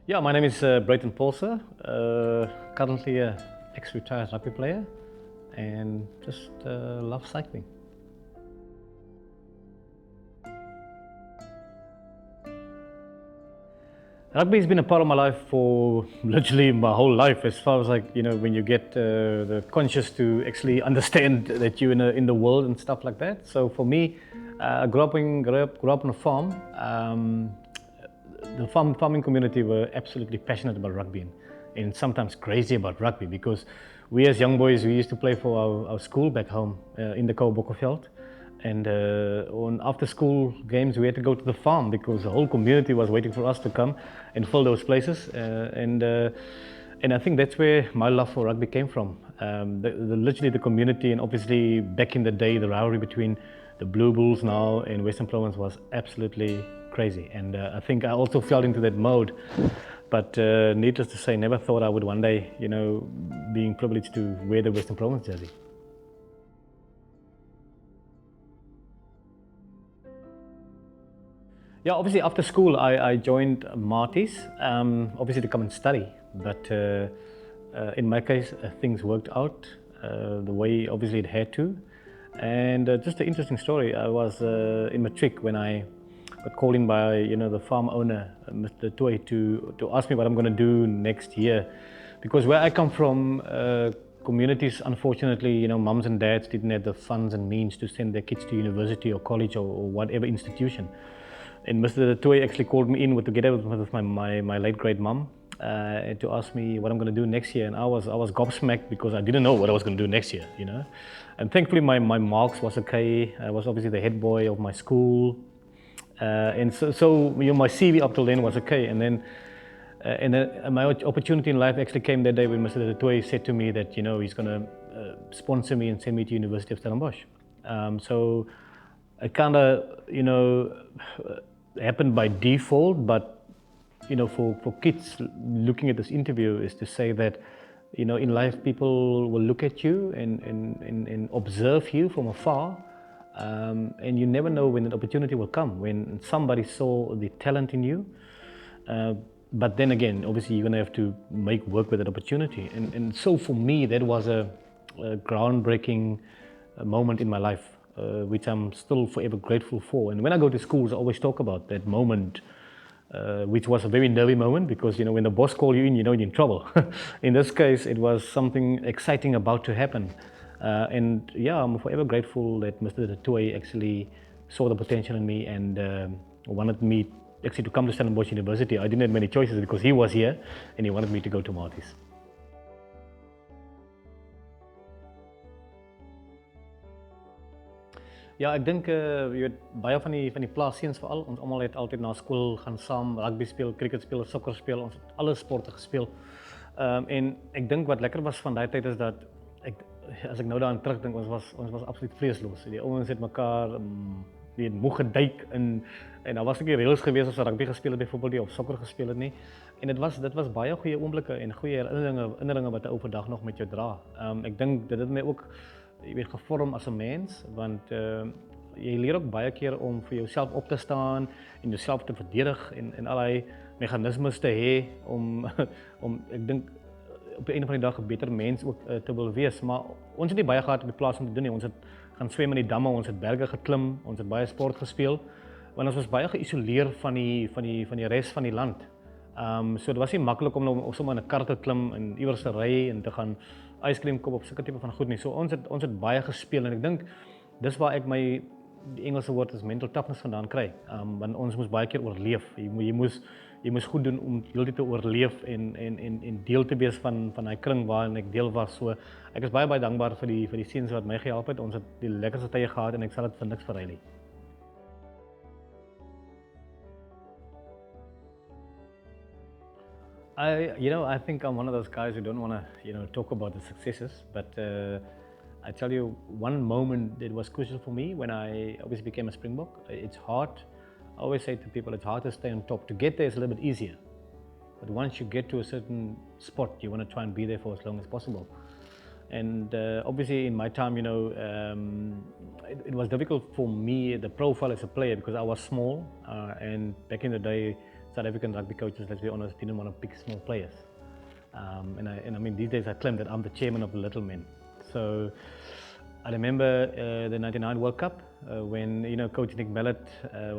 Yeah, my name is Breyton Paulse, currently a ex-retired rugby player and just love cycling. Rugby has been a part of my life for literally my whole life, as far as when you get the conscious to actually understand that you're in the world and stuff like that. So for me, I grew up on a farm. The farming community were absolutely passionate about rugby and sometimes crazy about rugby, because we as young boys, we used to play for our school back home in the Kouebokkeveld. And on after school games, we had to go to the farm because the whole community was waiting for us to come and fill those places. And I think that's where my love for rugby came from. Literally the community, and obviously back in the day, the rivalry between the Blue Bulls now and Western Province was absolutely crazy. And I think I also fell into that mode. But needless to say, never thought I would one day, being privileged to wear the Western Province jersey. Yeah, obviously after school I joined Maties, obviously to come and study. But in my case, things worked out the way obviously it had to. And just an interesting story, I was in matric when I got called in by the farm owner, Mr. Toy, to ask me what I'm going to do next year. Because where I come from, communities, unfortunately, mums and dads didn't have the funds and means to send their kids to university or college or whatever institution. And Mr. Toy actually called me in together with my late great mum to ask me what I'm going to do next year. And I was gobsmacked because I didn't know what I was going to do next year, And thankfully my marks was okay. I was obviously the head boy of my school. And so my CV up till then was okay. And then my opportunity in life actually came that day when Mr. Toy said to me that, he's going to sponsor me and send me to University of Stellenbosch. So it kind of, happened by default, but for kids looking at this interview is to say that in life people will look at you and observe you from afar, and you never know when an opportunity will come, when somebody saw the talent in you, but then again obviously you're going to have to make work with that opportunity, and so for me that was a groundbreaking moment in my life, which I'm still forever grateful for. And when I go to schools, I always talk about that moment, which was a very nervy moment, because when the boss calls you in, you're in trouble. In this case, it was something exciting about to happen, and yeah, I'm forever grateful that Mr. Toy actually saw the potential in me and wanted me actually to come to Stellenbosch University. I didn't have many choices because he was here and he wanted me to go to Maties. Ja, ek dink jy weet baie van die plaasseuns veral, ons almal het altyd na skool gaan saam rugby speel, cricket speel, sokker speel, ons het alle sporte gespeel. En ek dink wat lekker was van daai tyd is dat as ek nou daaraan terugdink, ons was absoluut vreesloos. Die ouens het mekaar moeg geduik en daar was nie reëls gewees as rugby gespeel het byvoorbeeld of sokker gespeel het nie. En dit was baie goeie oomblikke en goeie herinneringe wat 'n ou vandag nog met jou dra. Ek dink dit het my ook gevorm as 'n mens, want jy leer ook baie keer om vir jouself op te staan en jouself te verdedig en allerlei meganismes te hê om ek dink op die einde van die dag 'n beter mens ook te wil wees. Maar ons het nie baie gehad op die plaas om te doen nie. Ons het gaan swem in die damme, ons het berge geklim, ons het baie sport gespeel, want ons was baie geïsoleer van die res van die land. So dit was nie maklik om sommer in 'n kar te klim en iewers te ry en te gaan ijscream koop op sulke tipe van goed nie. So ons het baie gespeel en ek dink dis waar ek my die Engelse woord is mental toughness vandaan kry. Want ons moes baie keer oorleef. Jy moes goed doen om heeltyd te oorleef en deel te wees van daai kring waarin ek deel was. So ek is baie dankbaar vir die seuns wat my gehelp het. Ons het die lekkerste tye gehad en ek sal dit vir niks verruil nie. I think I'm one of those guys who don't want to, talk about the successes, but I tell you one moment that was crucial for me when I obviously became a Springbok. It's hard. I always say to people, it's hard to stay on top. To get there is a little bit easier, but once you get to a certain spot, you want to try and be there for as long as possible. And obviously in my time, it was difficult for me, the profile as a player, because I was small, and back in the day, South African rugby coaches, let's be honest, didn't want to pick small players. And I mean, these days I claim that I'm the chairman of the little men. So I remember the '99 World Cup when Coach Nick Mallett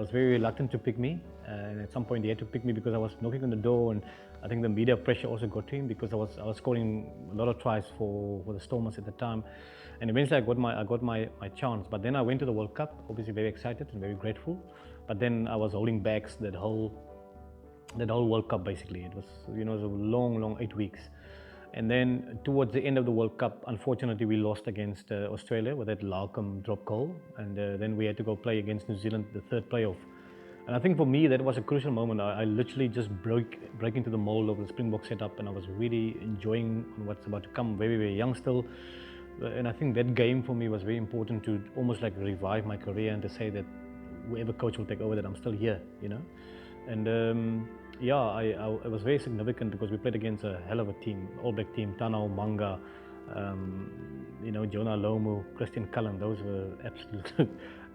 was very reluctant to pick me, and at some point he had to pick me because I was knocking on the door, and I think the media pressure also got to him because I was scoring a lot of tries for the Stormers at the time, and eventually I got my chance. But then I went to the World Cup, obviously very excited and very grateful, but then I was holding back that whole World Cup. Basically it was it was a long 8 weeks. And then towards the end of the World Cup, unfortunately, we lost against Australia with that Larkham drop goal. And then we had to go play against New Zealand, the third playoff. And I think for me, that was a crucial moment. I literally just broke into the mold of the Springbok setup, and I was really enjoying what's about to come, very, very young still. And I think that game for me was very important to almost like revive my career and to say that whoever coach will take over, that I'm still here, And yeah, it was very significant because we played against a hell of a team, All Black team, Tanao, Manga, Jonah Lomu, Christian Cullen. Those were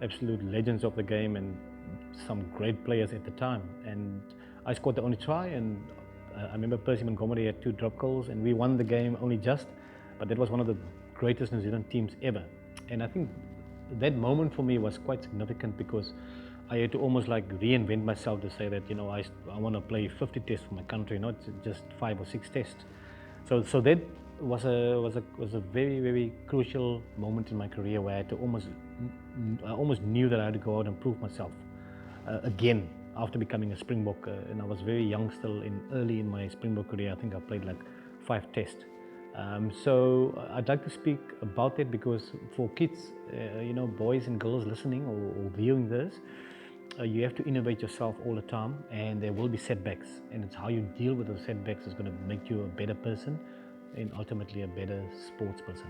absolute legends of the game and some great players at the time. And I scored the only try, and I remember Percy Montgomery had 2 drop goals, and we won the game only just, but that was one of the greatest New Zealand teams ever. And I think that moment for me was quite significant because I had to almost like reinvent myself to say that I want to play 50 tests for my country, not just 5 or 6 tests. So that was a very, very crucial moment in my career where I almost knew that I had to go out and prove myself again after becoming a Springbok. And I was very young still, early in my Springbok career. I think I played like 5 tests. So I'd like to speak about that because for kids, boys and girls listening or viewing this, you have to innovate yourself all the time, and there will be setbacks, and it's how you deal with those setbacks is going to make you a better person and ultimately a better sports person.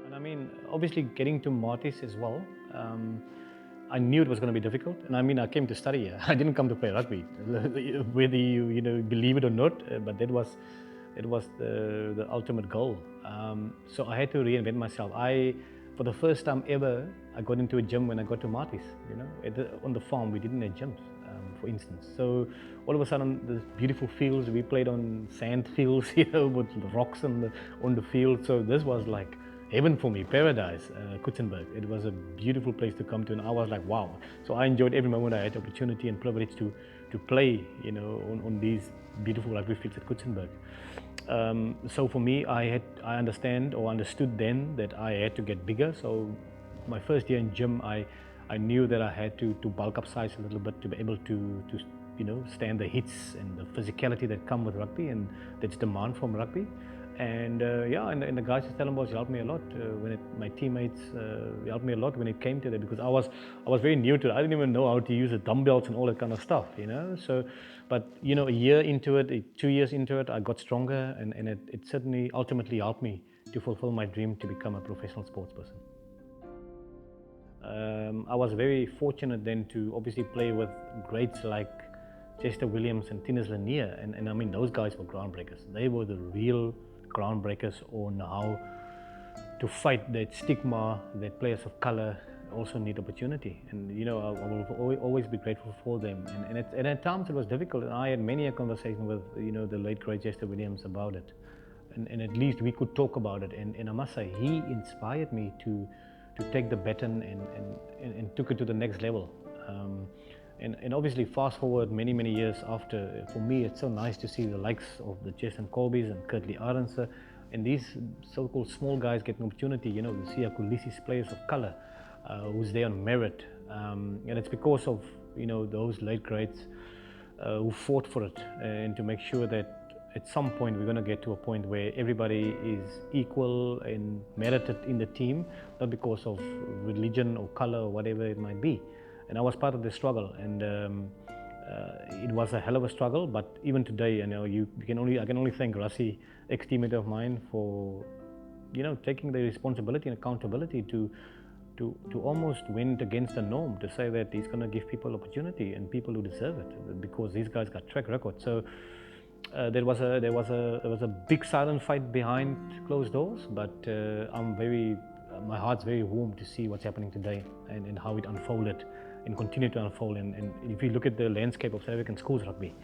And I mean, obviously getting to Maties as well, I knew it was going to be difficult, and I mean, I came to study here. I didn't come to play rugby, whether you believe it or not, but it was the ultimate goal. So I had to reinvent myself. For the first time ever, I got into a gym when I got to Maties. On the farm we didn't have gyms, for instance. So all of a sudden, the beautiful fields, we played on sand fields, with rocks on the field. So this was like heaven for me, paradise, Kouebokkeveld. It was a beautiful place to come to, and I was like, wow. So I enjoyed every moment I had the opportunity and privilege to play, on these beautiful rugby fields at Kouebokkeveld. So for me, I understood then that I had to get bigger. So my first year in gym, I knew that I had to bulk up size a little bit to be able to stand the hits and the physicality that come with rugby and that's demand from rugby. And and the guys at Stellenbosch helped me a lot. My teammates helped me a lot when it came to that, because I was very new to it. I didn't even know how to use the dumbbells and all that kind of stuff, So, but a year into it, 2 years into it, I got stronger, and it certainly ultimately helped me to fulfill my dream to become a professional sports person. I was very fortunate then to obviously play with greats like Chester Williams and Tinus Lanier, and I mean, those guys were groundbreakers. They were the real groundbreakers on how to fight that stigma that players of color also need opportunity. And I will always be grateful for them. And at times it was difficult, and I had many a conversation with the late great Chester Williams about it. And at least we could talk about it. And I must say, he inspired me to take the baton and took it to the next level. And obviously, fast forward many years after, for me, it's so nice to see the likes of the Jason Colbys and Kurtley Arendse, and these so-called small guys get an opportunity, to see Akulisis, players of color, who's there on merit. And it's because of, those late greats who fought for it, and to make sure that at some point we're going to get to a point where everybody is equal and merited in the team, not because of religion or color or whatever it might be. And I was part of the struggle, and it was a hell of a struggle. But even today, I can only thank Rassi, ex-teammate of mine, for taking the responsibility and accountability to almost went against the norm, to say that he's going to give people opportunity and people who deserve it, because these guys got track record. So there was a big silent fight behind closed doors, but I'm very my heart's very warm to see what's happening today and how it unfolded and continue to unfold. And if you look at the landscape of South African schools rugby,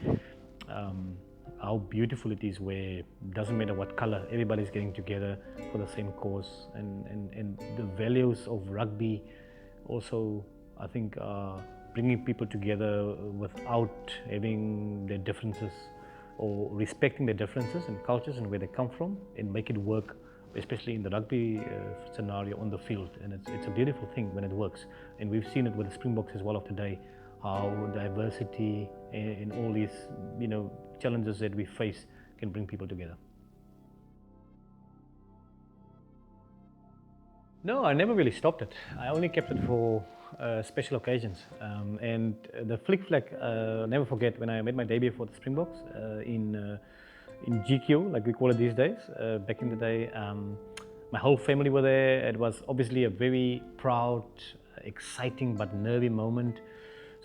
how beautiful it is, where it doesn't matter what color, everybody's getting together for the same cause, and the values of rugby also, I think, are bringing people together without having their differences, or respecting their differences and cultures and where they come from, and make it work, especially in the rugby scenario on the field. And it's a beautiful thing when it works, and we've seen it with the Springboks as well of today, how diversity and all these challenges that we face can bring people together. No, I never really stopped it. I only kept it for special occasions. And the flick-flack, never forget when I made my debut for the Springboks in GQ, like we call it these days. Back in the day, my whole family were there. It was obviously a very proud, exciting but nervy moment.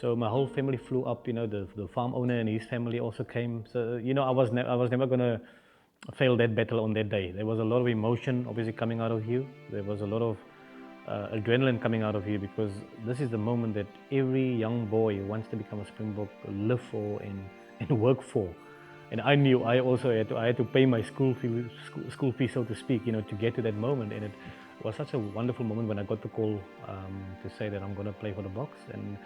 So my whole family flew up. The farm owner and his family also came. So I was never gonna fail that battle on that day. There was a lot of emotion obviously coming out of you. There was a lot of adrenaline coming out of you, because this is the moment that every young boy who wants to become a Springbok live for and work for. And I knew I also had to pay my school fee, so to speak, to get to that moment. And it was such a wonderful moment when I got the call to say that I'm going to play for the Boks. And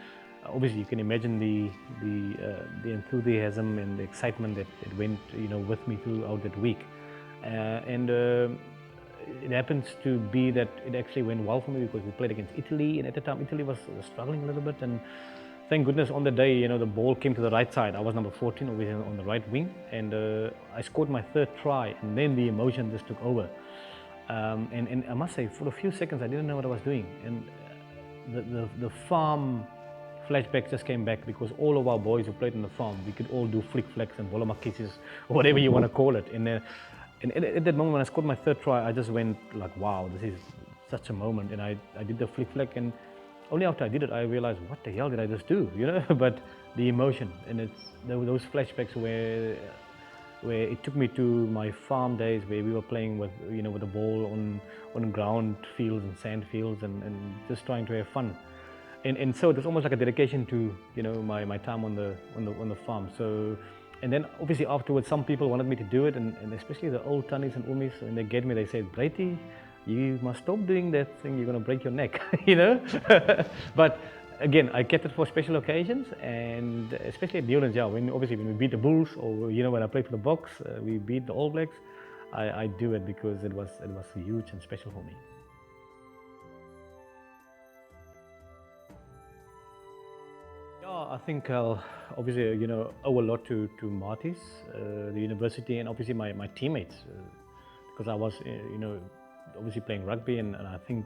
obviously you can imagine the enthusiasm and the excitement that it went with me throughout that week. It happens to be that it actually went well for me, because we played against Italy, and at the time Italy was struggling a little bit, and thank goodness on the day the ball came to the right side. I was number 14, always on the right wing, and I scored my third try, and then the emotion just took over. And I must say, for a few seconds I didn't know what I was doing, and the farm flashback just came back, because all of our boys who played in the farm, we could all do flick-flacks and Kouebokkeveld, or whatever you want to call it. And at that moment when I scored my third try, I just went like, wow, this is such a moment. And I did the flick-flack, and only after I did it, I realized, what the hell did I just do? But the emotion, and there were those flashbacks where it took me to my farm days, where we were playing with with the ball on ground fields and sand fields, and just trying to have fun. And so it was almost like a dedication to my time on the farm. So, and then obviously afterwards, some people wanted me to do it, and especially the old Tannies and Umis, when they get me, they said, "Breyty, you must stop doing that thing. You're going to break your neck," But again, I kept it for special occasions, and especially at Newlands, when we beat the Bulls, or when I played for the Boks, we beat the All Blacks. I do it because it was huge and special for me. I think I'll obviously owe a lot to Maties, the university, and obviously my teammates, because I was obviously playing rugby, and I think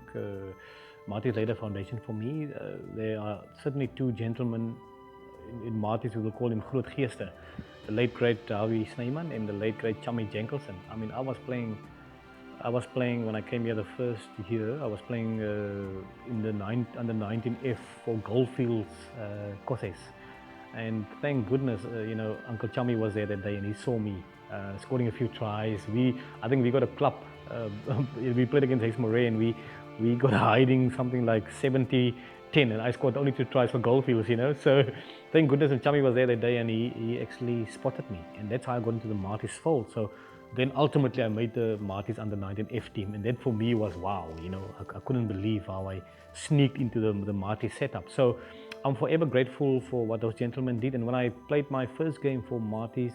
Maties laid a foundation for me. There are certainly two gentlemen in Maties, we will call him Groot Geeste, the late great Dawie Snyman and the late great Chammy Jenkelson. I mean, I was playing when I came here the first year. I was playing in the under 19F for Goldfields Kosses, and thank goodness Uncle Chammy was there that day, and he saw me scoring a few tries. I think we got a club. We played against Hayes Moray, and we got hiding something like 70-10, and I scored only 2 tries for Goldfields. So thank goodness, and Chammy was there that day, and he actually spotted me, and that's how I got into the Maties fold. So then ultimately I made the Maties under 19F team, and that for me was wow. I couldn't believe how I sneaked into the Maties setup. So I'm forever grateful for what those gentlemen did. And when I played my first game for Maties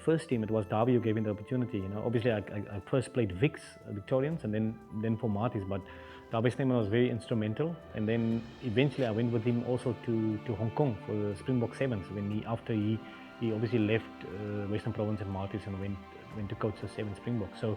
first team, it was Derby who gave me the opportunity. Obviously I first played Victorians, and then for Maties, but Derby Snyman was very instrumental. And then eventually I went with him also to Hong Kong for the Springbok Sevens, after he obviously left Western Province and Maties and went to coach the 7 Springbok. So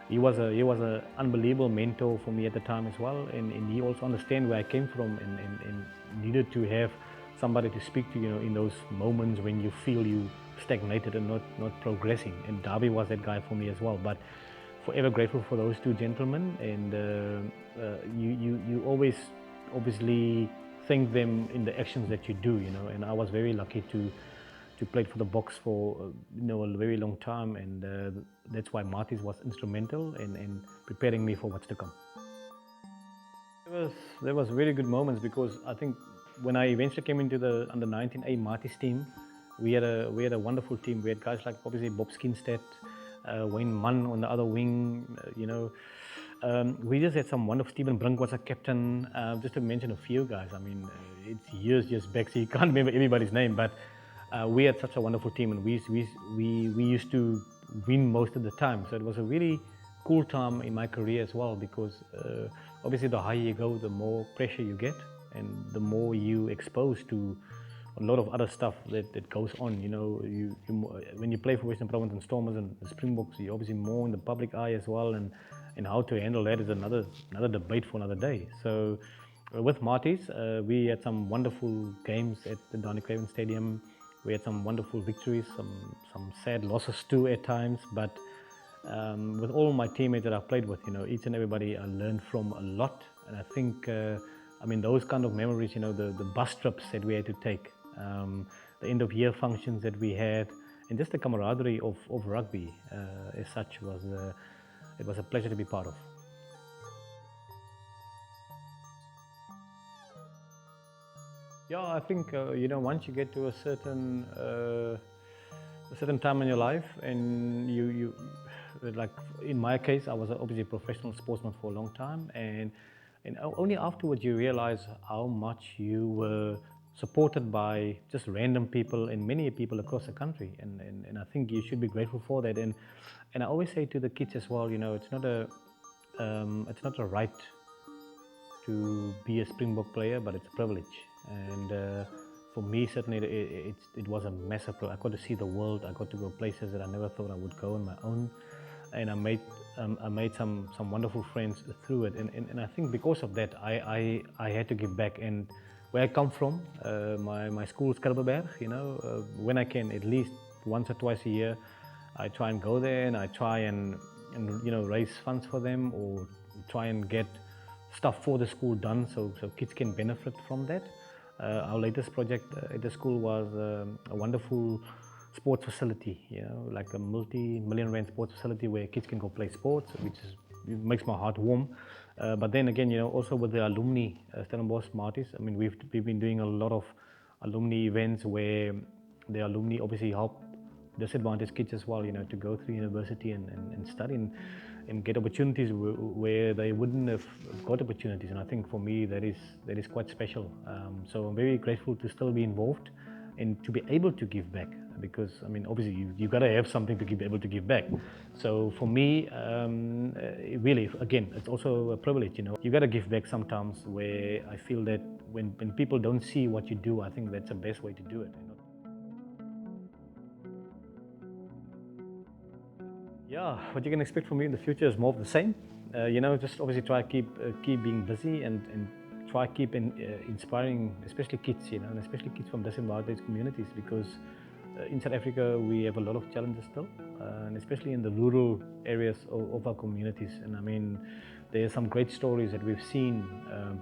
he was an unbelievable mentor for me at the time as well, and he also understood where I came from, and needed to have somebody to speak to in those moments when you feel you stagnated and not progressing. And Derby was that guy for me as well. But forever grateful for those two gentlemen, and you always obviously thank them in the actions that you do, and I was very lucky to play for the Boks for a very long time, and that's why Maties was instrumental in preparing me for what's to come. There was really good moments because I think when I eventually came into the under 19A Maties team, we had a wonderful team. We had guys like obviously Bob Skinstead, Wayne Mann on the other wing. We just had some wonderful. Stephen Brink was a captain. Just to mention a few guys. I mean, it's years back, so you can't remember everybody's name. But we had such a wonderful team, and we used to win most of the time. So it was a really cool time in my career as well, because obviously the higher you go, the more pressure you get, and the more you exposed to a lot of other stuff that goes on. When you play for Western Province and Stormers and the Springboks, you're obviously more in the public eye as well, and how to handle that is another debate for another day. So with Maties, we had some wonderful games at the Kouebokkeveld Stadium. We had some wonderful victories, some sad losses too at times, but with all my teammates that I played with, each and everybody I learned from a lot. And I think, those kind of memories, the bus trips that we had to take, the end of year functions that we had, and just the camaraderie of rugby as such it was a pleasure to be part of. Yeah, I think once you get to a certain time in your life, and you like in my case, I was obviously a professional sportsman for a long time, and only afterwards you realize how much you were supported by just random people and many people across the country, and I think you should be grateful for that. And I always say to the kids as well, it's not a right to be a Springbok player, but it's a privilege. And for me, certainly, it was a massive privilege. I got to see the world. I got to go places that I never thought I would go on my own, and I made some wonderful friends through it. And I think because of that, I had to give back. And where I come from, my school is Kouebokkeveld. When I can, at least once or twice a year, I try and go there, and I try and raise funds for them, or try and get stuff for the school done, so kids can benefit from that. Our latest project at the school was a wonderful sports facility, like a multi-million rand sports facility where kids can go play sports, it makes my heart warm. But then again, also with the alumni, Stellenbosch Maties, we've been doing a lot of alumni events where the alumni obviously help disadvantaged kids as well, to go through university and study and get opportunities where they wouldn't have got opportunities. And I think for me that is quite special. So I'm very grateful to still be involved and to be able to give back, because obviously you've got to have something to be able to give back. So for me, really, again, it's also a privilege. You got to give back sometimes, where I feel that when people don't see what you do, I think that's the best way to do it. Yeah, what you can expect from me in the future is more of the same. Just obviously try to keep being busy, and try to keep inspiring, especially kids, and especially kids from disadvantaged communities, because in South Africa we have a lot of challenges still, and especially in the rural areas of our communities. And there are some great stories that we've seen,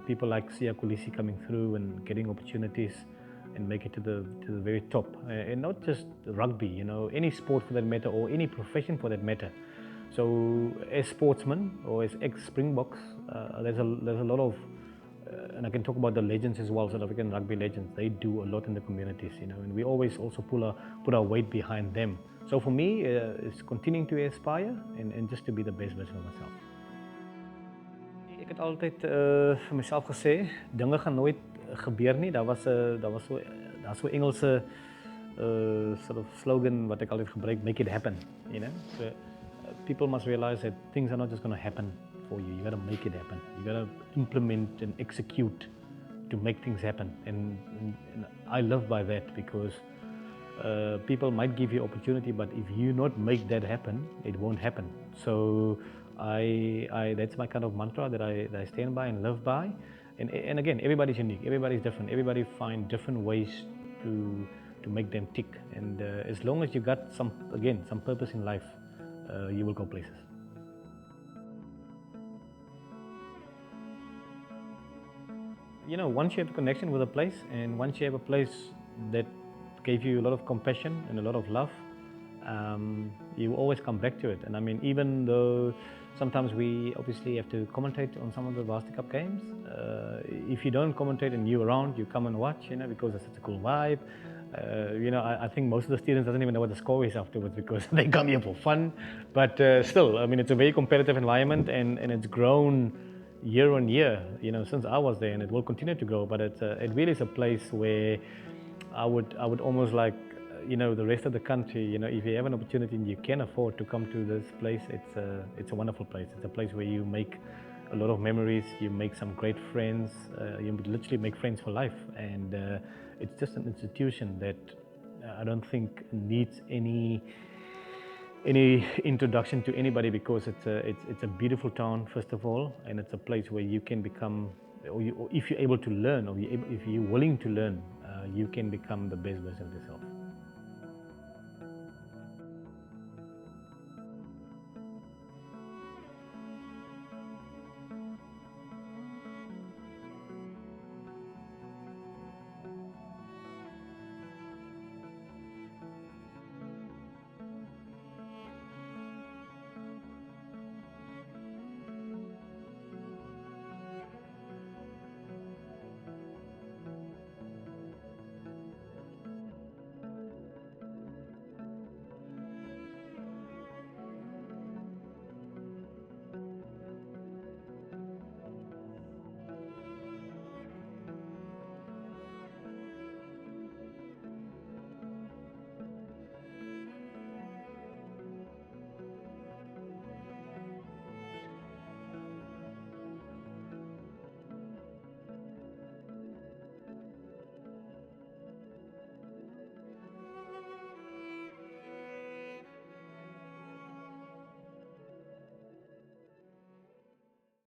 people like Sia Kulisi coming through and getting opportunities and make it to the very top, and not just rugby, any sport for that matter, or any profession for that matter. So as sportsmen or as ex-Springboks, there's a lot of, and I can talk about the legends as well, South African rugby legends. They do a lot in the communities, and we always also put our weight behind them. So for me, it's continuing to aspire and just to be the best version of myself. Ik het altyd vir myself gesê, dinge gaan nooit gebeur nie. Daar's so Engelse sort of slogan wat ek altyd gebruik, make it happen, So people must realize that things are not just going to happen for you. You got to make it happen. You got to implement and execute to make things happen. And I live by that, because people might give you opportunity, but if you not make that happen, it won't happen. So that's my kind of mantra that I stand by and live by. And again, everybody's unique, everybody's different, everybody find different ways to make them tick. And as long as you got some purpose in life, you will go places. Once you have a connection with a place, and once you have a place that gave you a lot of compassion and a lot of love, you always come back to it. And even though Sometimes we obviously have to commentate on some of the Varsity Cup games. If you don't commentate and you're around, you come and watch, because it's such a cool vibe. I think most of the students doesn't even know what the score is afterwards because they come here for fun. But still, I mean, it's a very competitive environment, and it's grown year on year, since I was there, and it will continue to grow. But it really is a place where I would almost like, the rest of the country, if you have an opportunity and you can afford to come to this place, it's a wonderful place. It's a place where you make a lot of memories, you make some great friends, you literally make friends for life, and it's just an institution that I don't think needs any introduction to anybody, because it's a beautiful town first of all, and it's a place where you can become, or if you're able to learn, or if you're willing to learn, you can become the best version of yourself.